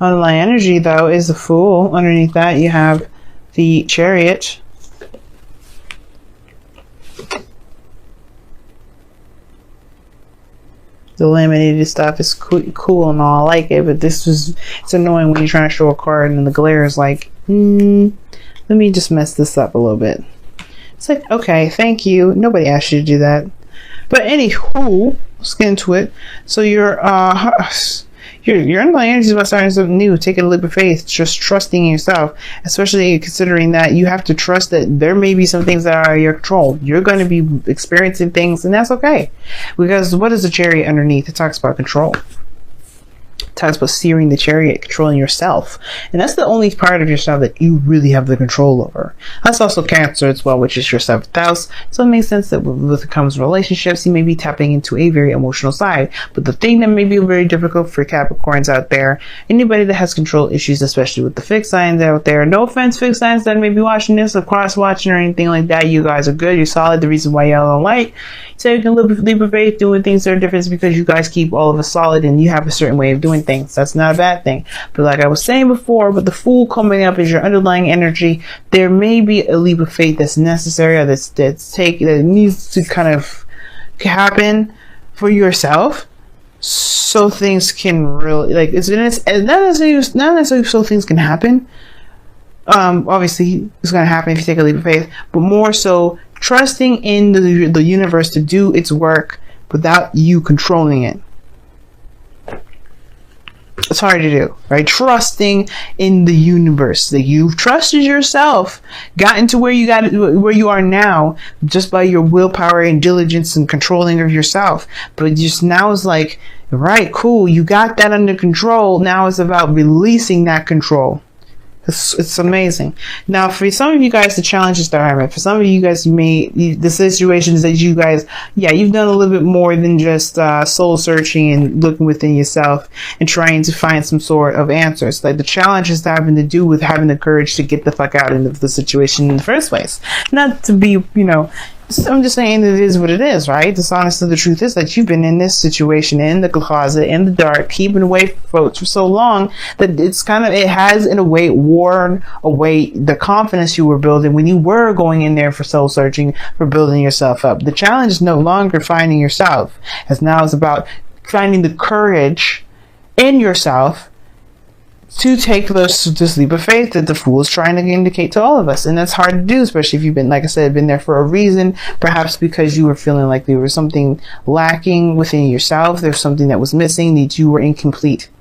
Underlying energy, though, is the Fool. Underneath that, you have the Chariot. The laminated stuff is cool and all. I like it, but it's annoying when you're trying to show a card and the glare is like, let me just mess this up a little bit. It's like, okay, thank you. Nobody asked you to do that. But anywho, let's get into it. So your underlying energy is about starting something new, taking a leap of faith, just trusting in yourself, especially considering that you have to trust that there may be some things that are out of your control. You're going to be experiencing things, and that's okay. Because what is the Chariot underneath? It talks about control. It talks about steering the chariot, controlling yourself. And that's the only part of yourself that you really have the control over. That's also Cancer as well, which is your 7th house. So it makes sense that with it comes relationships, you may be tapping into a very emotional side. But the thing that may be very difficult for Capricorns out there, anybody that has control issues, especially with the fixed signs out there, no offense, fixed signs that may be watching this or cross watching or anything like that, you guys are good, you're solid. The reason why y'all don't like so you can leap of faith doing things that are different is because you guys keep all of us solid and you have a certain way of doing things. That's not a bad thing. But like I was saying before, with the Fool coming up as your underlying energy, there may be a leap of faith that's necessary or that needs to kind of happen for yourself, so things can really it's not necessarily so things can happen. Obviously it's going to happen if you take a leap of faith, but more so trusting in the universe to do its work without you controlling it. It's hard to do, right? Trusting in the universe, that you've trusted yourself, gotten to where you are now, just by your willpower and diligence and controlling of yourself. But just now is like, right, cool, you got that under control. Now it's about releasing that control. It's amazing. Now, for some of you guys, the challenges that are met. For some of you guys, the situations that you guys, you've done a little bit more than just soul searching and looking within yourself and trying to find some sort of answers. Like the challenges that having to do with having the courage to get the fuck out of the situation in the first place. Not to be, I'm just saying that it is what it is, right? Honestly, the truth is that you've been in this situation, in the closet, in the dark, keeping away from folks for so long that it has in a way worn away the confidence you were building when you were going in there for soul searching, for building yourself up. The challenge is no longer finding yourself, as now it's about finding the courage in yourself to take this leap of faith that the Fool is trying to indicate to all of us. And that's hard to do, especially if you've been, like I said, been there for a reason, perhaps because you were feeling like there was something lacking within yourself. There's something that was missing, that you were incomplete.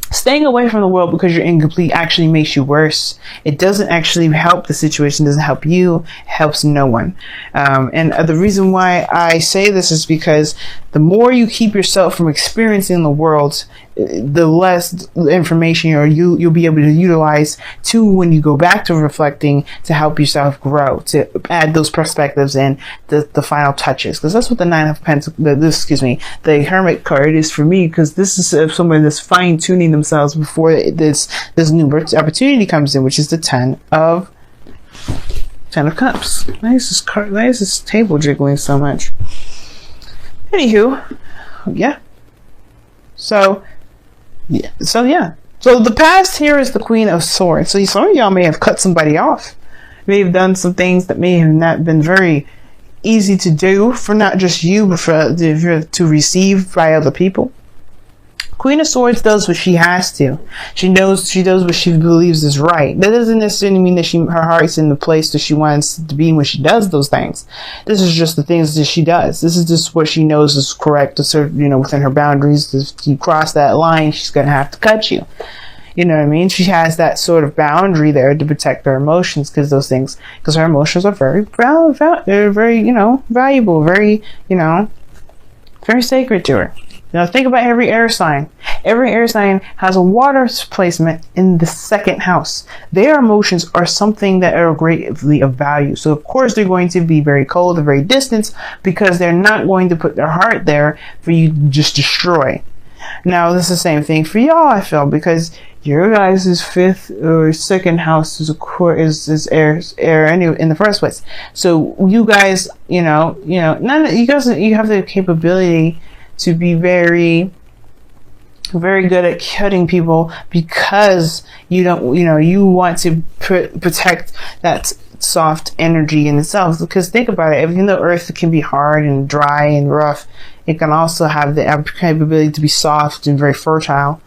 Staying away from the world because you're incomplete actually makes you worse. It doesn't actually help the situation, doesn't help you, it helps no one. And the reason why I say this is because the more you keep yourself from experiencing the world, the less information you'll be able to utilize to when you go back to reflecting to help yourself grow, to add those perspectives and the final touches. Because that's what the Nine of Pentacles, the Hermit card is for me, because this is someone that's fine tuning themselves before this new opportunity comes in, which is the Ten of Cups. Why is this table jiggling so much? Anywho, So the past here is the Queen of Swords. So some of y'all may have cut somebody off. May have done some things that may have not been very easy to do for not just you, but to receive by other people. Queen of Swords does what she has to. She does what she believes is right. That doesn't necessarily mean that her heart's in the place that she wants to be when she does those things. This is just the things that she does. This is just what she knows is correct to serve, within her boundaries. If you cross that line, she's going to have to cut you. You know what I mean? She has that sort of boundary there to protect her emotions, because her emotions are very, they're very, valuable, very, very sacred to her. Now think about every air sign. Every air sign has a water placement in the 2nd house. Their emotions are something that are greatly of value. So of course they're going to be very cold and very distant, because they're not going to put their heart there for you to just destroy. Now this is the same thing for y'all, I feel, because your guys' 5th or 2nd house is air anyway in the first place. So you guys, you have the capability to be very very good at cutting people because you don't, you want to protect that soft energy in itself. Because think about it, even though earth can be hard and dry and rough, it can also have the capability to be soft and very fertile.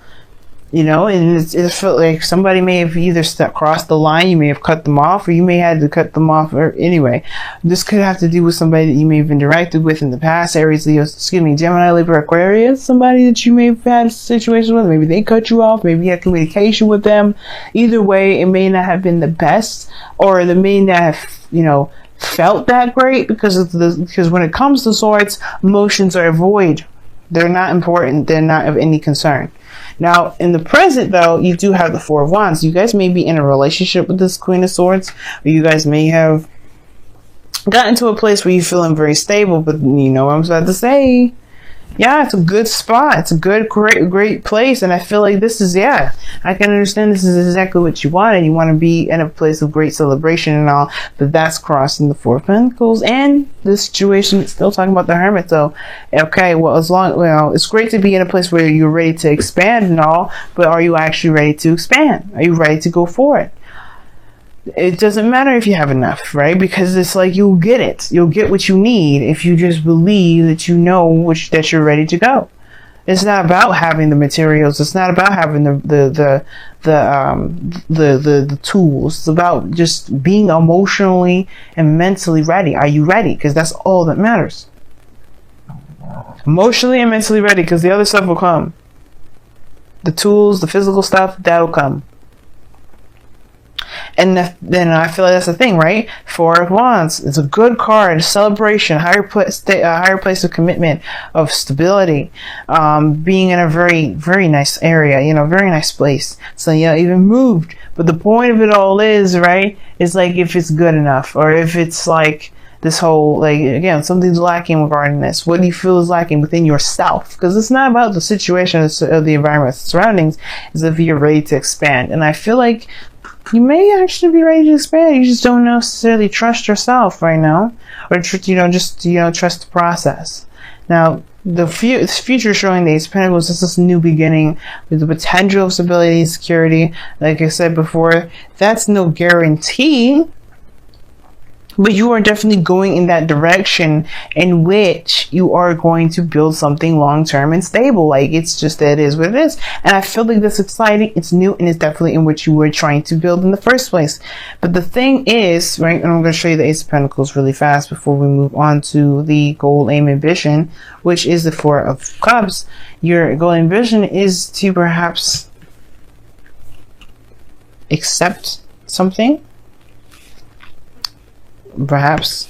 And it felt like somebody may have either crossed the line, you may have cut them off, or you may have had to cut them off. Or anyway, this could have to do with somebody that you may have interacted with in the past. Aries, Leo, Gemini, Libra, Aquarius, somebody that you may have had a situation with. Maybe they cut you off. Maybe you had communication with them. Either way, it may not have been the best, or they may not have, felt that great, because when it comes to swords, emotions are void. They're not important. They're not of any concern. Now, in the present, though, you do have the Four of Wands. You guys may be in a relationship with this Queen of Swords, or you guys may have gotten to a place where you're feeling very stable, but you know what I'm about to say. Yeah, it's a good spot. It's a good, great place. And I feel like this is, I can understand this is exactly what you want. And you want to be in a place of great celebration and all. But that's crossing the Four of Pentacles. And the situation is still talking about the Hermit. So, okay, it's great to be in a place where you're ready to expand and all. But are you actually ready to expand? Are you ready to go for it? It doesn't matter if you have enough, right? Because it's like you'll get it. You'll get what you need if you just believe that that you're ready to go. It's not about having the materials. It's not about having the tools. It's about just being emotionally and mentally ready. Are you ready? Because that's all that matters. Emotionally and mentally ready, because the other stuff will come. The tools, the physical stuff, that'll come. And then I feel like that's the thing, right? Four of Wands. It's a good card, celebration, higher place of commitment, of stability, being in a very, very nice area, very nice place. So, even moved. But the point of it all is, right, is like if it's good enough, or if it's like this whole, again, something's lacking regarding this. What do you feel is lacking within yourself? Because it's not about the situation of the environment, the surroundings. It's if you're ready to expand. And I feel like you may actually be ready to expand. You just don't necessarily trust yourself right now, or trust the process. Now, the future showing the Ace of Pentacles is this new beginning with the potential of stability and security. Like I said before, that's no guarantee, but you are definitely going in that direction in which you are going to build something long-term and stable. It's just that it is what it is. And I feel like that's exciting. It's new, and it's definitely in what you were trying to build in the first place. But the thing is, right, and I'm going to show you the Ace of Pentacles really fast before we move on to the goal, aim, ambition, which is the Four of Cups. Your goal, ambition is to perhaps accept something. Perhaps.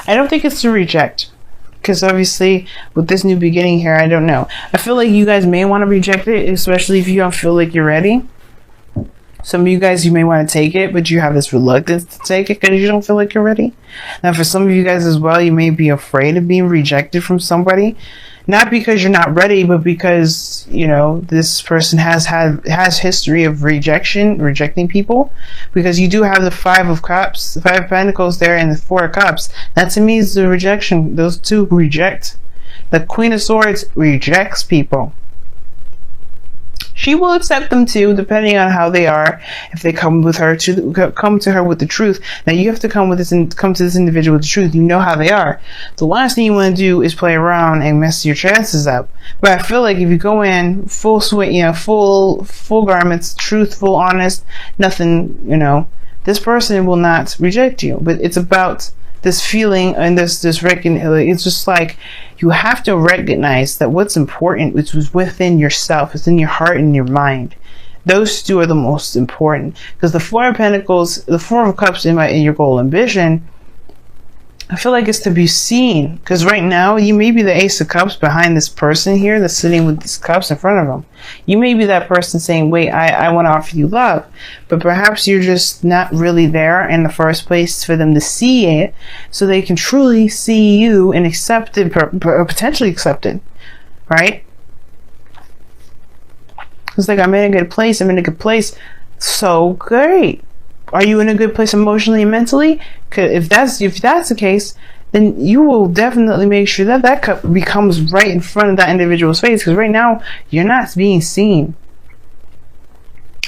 I don't think it's to reject, because obviously with this new beginning here, I don't know. I feel like you guys may want to reject it, especially if you don't feel like you're ready. Some of you guys, you may want to take it, but you have this reluctance to take it because you don't feel like you're ready. Now, for some of you guys as well, you may be afraid of being rejected from somebody. Not because you're not ready, but because, this person has history of rejecting people. Because you do have the Five of Cups, the Five of Pentacles there, and the Four of Cups. That to me is the rejection. Those two reject. The Queen of Swords rejects people. She will accept them too, depending on how they are. If they come to her with the truth. Now you have to come to this individual with the truth. You know how they are. The last thing you want to do is play around and mess your chances up. But I feel like if you go in full swing, full garments, truthful, honest, nothing, this person will not reject you. But it's about this feeling and this recognition. It's just like you have to recognize that what's important, which was within yourself, is in your heart and your mind. Those two are the most important, because the Four of Pentacles, the Four of Cups in your goal, ambition, I feel like it's to be seen, because right now you may be the Ace of Cups behind this person here that's sitting with these cups in front of them. You may be that person saying, wait, I want to offer you love, but perhaps you're just not really there in the first place for them to see it, so they can truly see you and accept it, or potentially accept it, right? It's like, I'm in a good place, so great. Are you in a good place emotionally and mentally? If that's the case, then you will definitely make sure that that cup becomes right in front of that individual's face, because right now you're not being seen.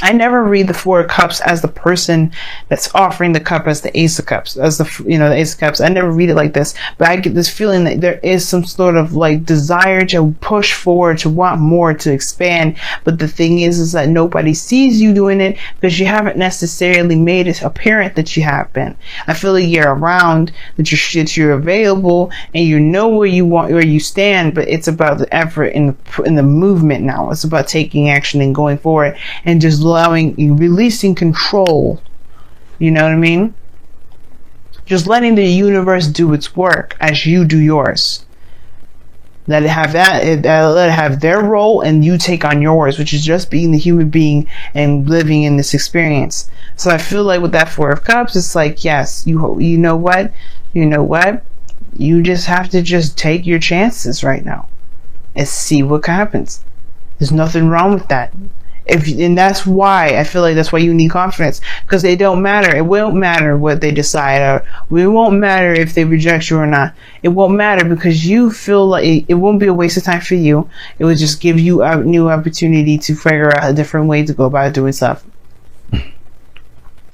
I never read the Four of Cups as the person that's offering the cup as the Ace of Cups, as the, you know, the Ace of Cups. I never read it like this, but I get this feeling that there is some sort of like desire to push forward, to want more, to expand. But the thing is that nobody sees you doing it because you haven't necessarily made it apparent that you have been. I feel like you're around, that you're available, and you know where you want, where you stand. But it's about the effort in the movement now. It's about taking action and going forward, and just releasing control. You know what I mean? Just letting the universe do its work as you do yours. Let it have let it have their role, and you take on yours, which is just being the human being and living in this experience. So I feel like with that Four of Cups, it's like, yes, you know what, you just have to just take your chances right now and see what happens. There's nothing wrong with that. And that's why I feel like that's why you need confidence, because they don't matter. It won't matter what they decide, or it won't matter if they reject you or not. It won't matter, because you feel like it won't be a waste of time for you. It will just give you a new opportunity to figure out a different way to go about doing stuff.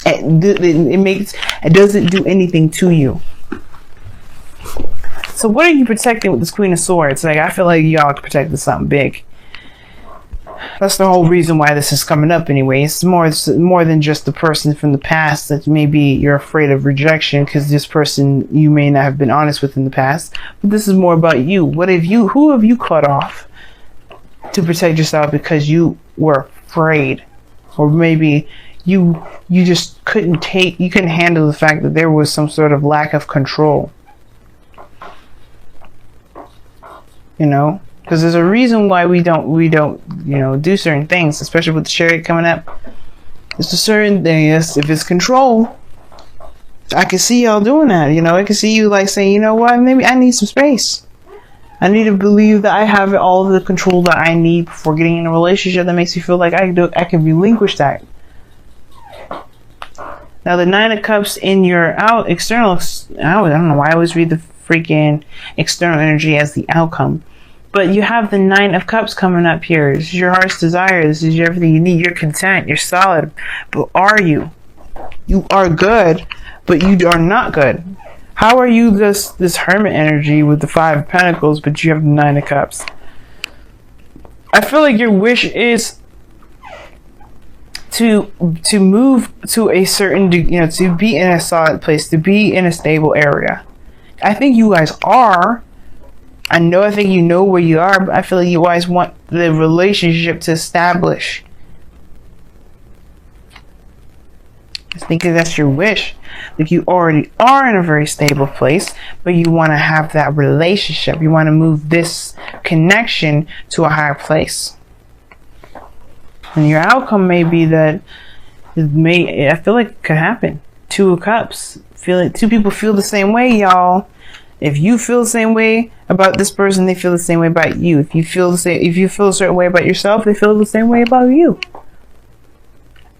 It doesn't do anything to you. So what are you protecting with this Queen of Swords? Like, I feel like y'all protecting something big. That's the whole reason why this is coming up anyway. It's more than just the person from the past that maybe you're afraid of rejection because this person you may not have been honest with in the past. But this is more about you. Who have you cut off to protect yourself because you were afraid? Or maybe you just couldn't handle the fact that there was some sort of lack of control. You know? Because there's a reason why we don't, do certain things, especially with the Chariot coming up. It's a certain thing. Yes, if it's control, I can see y'all doing that. You know, I can see you like saying, you know what, maybe I need some space. I need to believe that I have all of the control that I need before getting in a relationship that makes me feel like I can relinquish that. Now, the Nine of Cups in your external, I don't know why I always read the freaking external energy as the outcome. But you have the Nine of Cups coming up here. This is your heart's desire. This is everything you need. You're content. You're solid. But are you? You are good, but you are not good. How are you this hermit energy with the Five of Pentacles, but you have the Nine of Cups? I feel like your wish is to move to a certain, to be in a solid place, to be in a stable area. I think you guys are. I think you know where you are, but I feel like you always want the relationship to establish. I think that's your wish. Like, you already are in a very stable place, but you want to have that relationship. You want to move this connection to a higher place. And your outcome may be that I feel like it could happen. Two of Cups. Feel like two people feel the same way, y'all. If you feel the same way about this person, they feel the same way about you. If you feel a certain way about yourself, they feel the same way about you.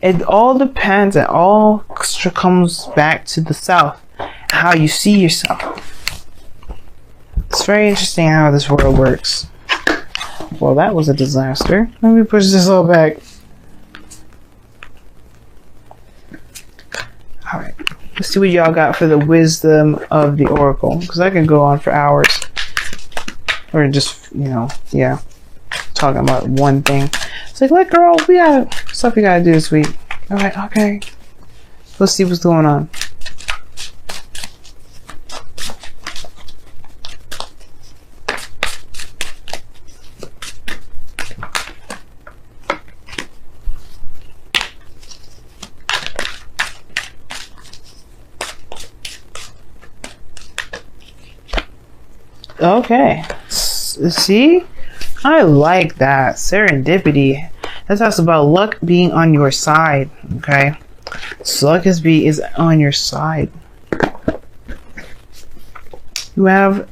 It all depends. It all comes back to the self, how you see yourself. It's very interesting how this world works. Well, that was a disaster. Let me push this all back. All right. Let's see what y'all got for the wisdom of the Oracle, because I can go on for hours, or just talking about one thing. It's like, girl, we got stuff we gotta do this week. All right, okay. Let's see what's going on. Okay, see, I like that. Serendipity. That talks about luck being on your side. Okay, so luck is on your side. You have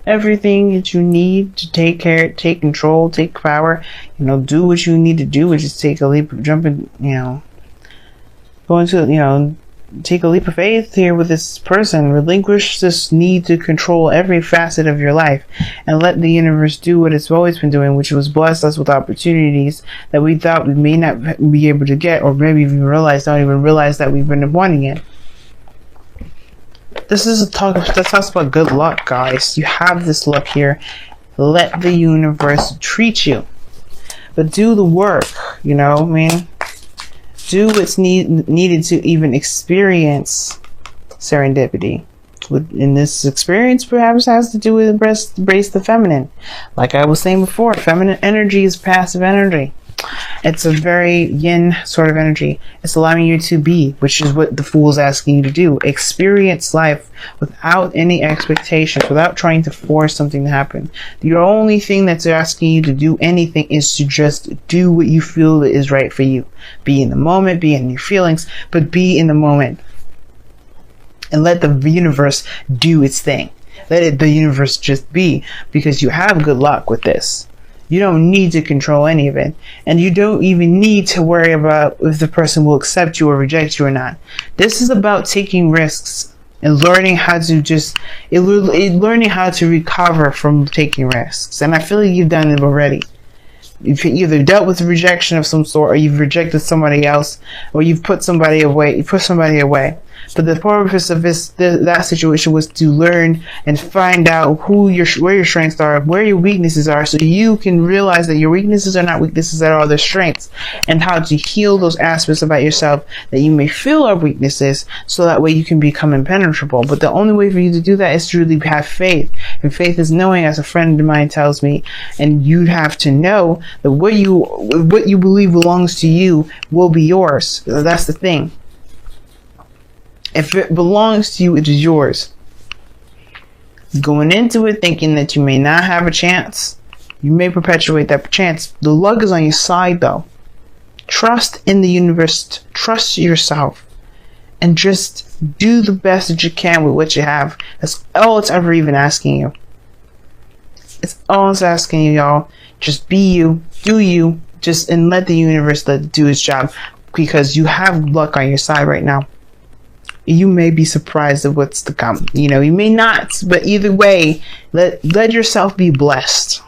everything that you need to take control, take power. Do what you need to do, which is take a leap, jump in. Go into take a leap of faith here with this person. Relinquish this need to control every facet of your life and let the universe do what it's always been doing, which was bless us with opportunities that we thought we may not be able to get, or maybe even don't even realize that we've been wanting it. This is a talk that talks about good luck, guys. You have this luck here. Let the universe treat you. But do the work, you know what I mean? Do what's needed to even experience serendipity. In this experience, perhaps has to do with embrace the feminine. Like I was saying before, feminine energy is passive energy. It's a very yin sort of energy. It's allowing you to be, which is what the Fool is asking you to do. Experience life without any expectations, without trying to force something to happen. The only thing that's asking you to do anything is to just do what you feel is right for you. Be in the moment, be in your feelings, but be in the moment. And let the universe do its thing. Let the universe just be, because you have good luck with this. You don't need to control any of it. And you don't even need to worry about if the person will accept you or reject you or not. This is about taking risks and learning how to learning how to recover from taking risks. And I feel like you've done it already. You've either dealt with rejection of some sort, or you've rejected somebody else, or you've put somebody away. You put somebody away. But the purpose of that situation was to learn and find out where your strengths are, where your weaknesses are, so you can realize that your weaknesses are not weaknesses at all, they're strengths, and how to heal those aspects about yourself that you may feel are weaknesses, so that way you can become impenetrable. But the only way for you to do that is to really have faith. And faith is knowing, as a friend of mine tells me, and you have to know that what you believe belongs to you will be yours. That's the thing. If it belongs to you, it is yours. Going into it thinking that you may not have a chance, you may perpetuate that chance. The luck is on your side, though. Trust in the universe. Trust yourself. And just do the best that you can with what you have. That's all it's ever even asking you. It's all it's asking you, y'all. Just be you. Do you. And let the universe do its job. Because you have luck on your side right now. You may be surprised at what's to come. You know, you may not, but either way, let yourself be blessed.